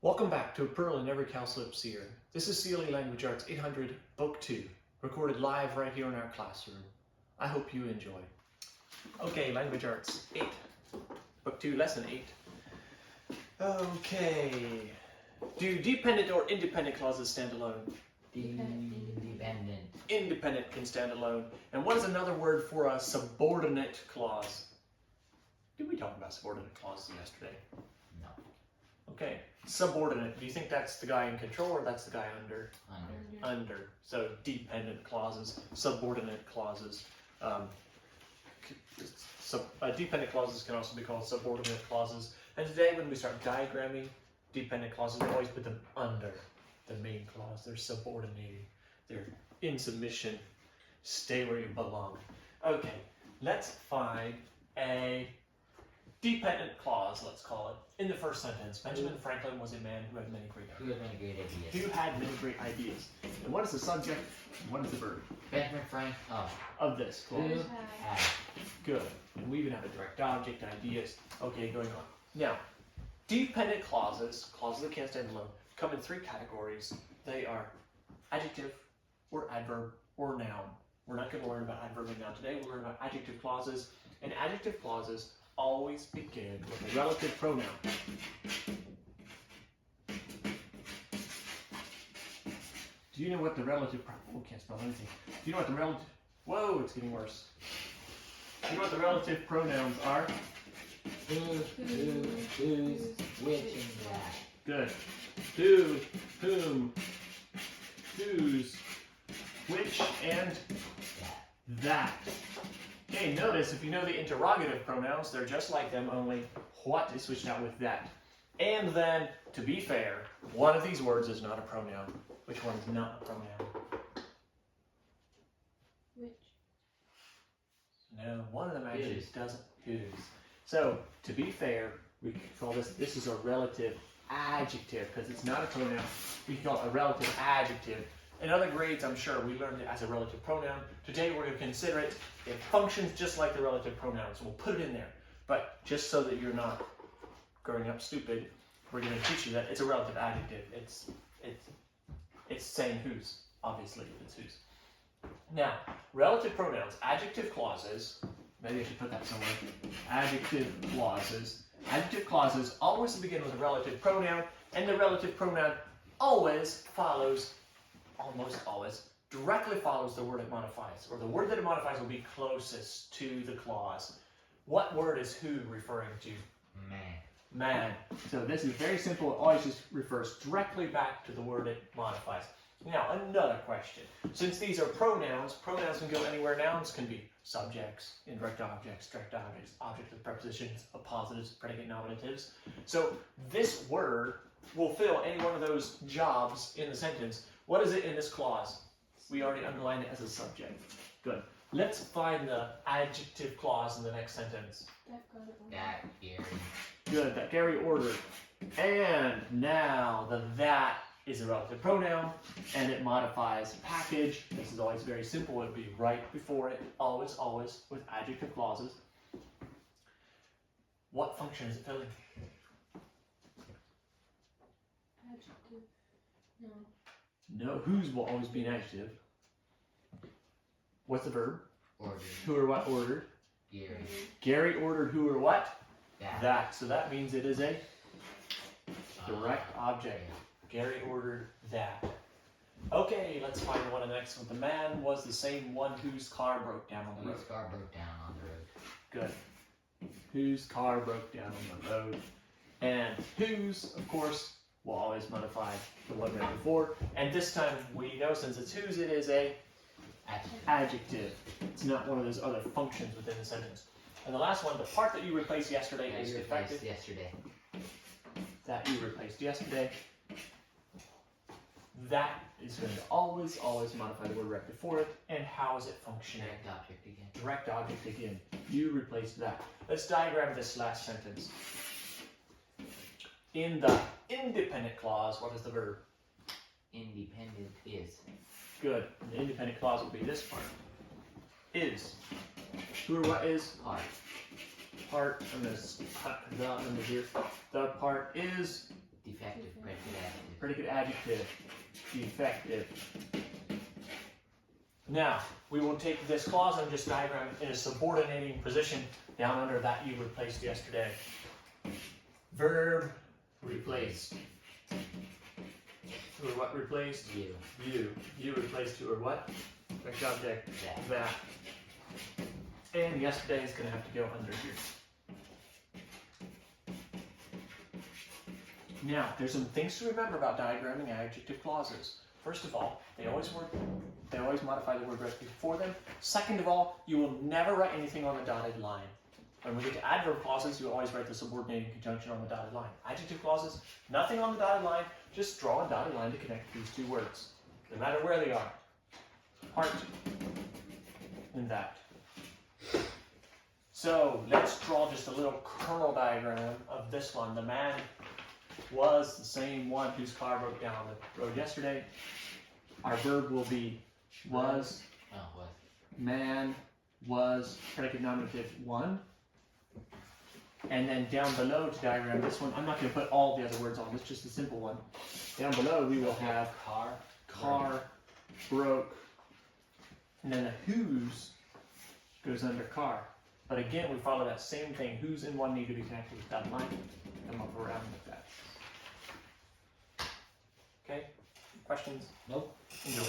Welcome back to A Pearl in Every Cowslip Seer. This is CLE Language Arts 800, Book 2, recorded live right here in our classroom. I hope you enjoy. Okay, Language Arts 8, Book 2, Lesson 8. Okay, do dependent or independent clauses stand alone? Independent. Independent can stand alone. And what is another word for a subordinate clause? Did we talk about subordinate clauses yesterday? No. Okay, subordinate. Do you think that's the guy in control or that's the guy under? Under. So dependent clauses, subordinate clauses. Dependent clauses can also be called subordinate clauses. And today when we start diagramming dependent clauses, we always put them under the main clause. They're subordinating. They're in submission. Stay where you belong. Okay, let's find a dependent clause, let's call it, in the first sentence. Benjamin Franklin was a man who had many great ideas. Who had many great ideas. And what is the subject and what is the verb? Benjamin Franklin. Of this clause. Who had. Good. And we even have a direct object, ideas. Okay, going on. Now, dependent clauses, clauses that can't stand alone, come in three categories. They are adjective, or adverb, or noun. We're not going to learn about adverb and noun today. We'll learn about adjective clauses. And adjective clauses always begin with a relative pronoun. Do you know what the relative, oh, can't spell anything. Do you know what the relative, whoa, it's getting worse. Do you know what the relative pronouns are? Who, whose, which, and that. Good. Who, whom, whose, which, and that. Okay, notice if you know the interrogative pronouns, they're just like them, only what is switched out with that. And then, to be fair, one of these words is not a pronoun. Which one is not a pronoun? Which? No, one of them actually doesn't. Whose. So, to be fair, we can call this is a relative adjective, because it's not a pronoun. We can call it a relative adjective. In other grades, I'm sure, we learned it as a relative pronoun. Today, we're going to consider it. It functions just like the relative pronoun, so we'll put it in there. But just so that you're not growing up stupid, we're going to teach you that it's a relative adjective. It's saying whose, obviously, it's whose. Now, relative pronouns, adjective clauses, maybe I should put that somewhere. Adjective clauses. Adjective clauses always begin with a relative pronoun, and the relative pronoun always follows, almost always, directly follows the word it modifies, or the word that it modifies will be closest to the clause. What word is who referring to? Man. Man. So this is very simple. It always just refers directly back to the word it modifies. Now, another question. Since these are pronouns, pronouns can go anywhere. Nouns can be subjects, indirect objects, direct objects, objects with prepositions, appositives, predicate nominatives. So this word will fill any one of those jobs in the sentence. What is it in this clause? We already underlined it as a subject. Good. Let's find the adjective clause in the next sentence. That, Gary. Good, that Gary ordered. And now the that is a relative pronoun, and it modifies package. This is always very simple. It would be right before it, always, always, with adjective clauses. What function is it filling? Adjective. No. No, whose will always be an adjective. What's the verb? Ordered. Who or what ordered? Gary. Gary ordered who or what? That. That. So that means it is a direct object. Gary ordered that. Okay, let's find the one next one. The man was the same one whose car broke down on the road. Whose car broke down on the road. Good. Whose car broke down on the road. And whose, of course, will always modify the one right before. And this time we know since it's whose, it is a adjective. It's not one of those other functions within the sentence. And the last one, the part that you replaced yesterday is defective. Yesterday. That you replaced yesterday. That is going to always, always modify the word right before it. And how is it functioning? Direct object again. Direct object again. You replaced that. Let's diagram this last sentence. In the independent clause, what is the verb? Independent is. Good. The independent clause will be this part. Is. Who or what is? Part. Part, I'm going to cut the under here. The part is Defective predicate. predicate adjective, defective. Now, we will take this clause and just diagram it in a subordinating position down under that you replaced yesterday. Verb replaced. Who or what replaced? You. You. You replaced who or what? Correct object. That. That. And yesterday is going to have to go under here. Now, there's some things to remember about diagramming adjective clauses. First of all, they always modify the word right before them. Second of all, you will never write anything on the dotted line. When we get to adverb clauses, you always write the subordinating conjunction on the dotted line. Adjective clauses, nothing on the dotted line, just draw a dotted line to connect these two words, no matter where they are. Part in that. So let's draw just a little kernel diagram of this one. The man was the same one whose car broke down the road yesterday. Our verb will be was. Oh, what? Man was predicate nominative one. And then down below to diagram this one, I'm not going to put all the other words on, it's just a simple one. Down below we will have car, broke, and then the whose goes under car. But again, we follow that same thing. Whose and one need to be connected with that line. Come up around with that. Okay? Questions? Nope. Enjoy.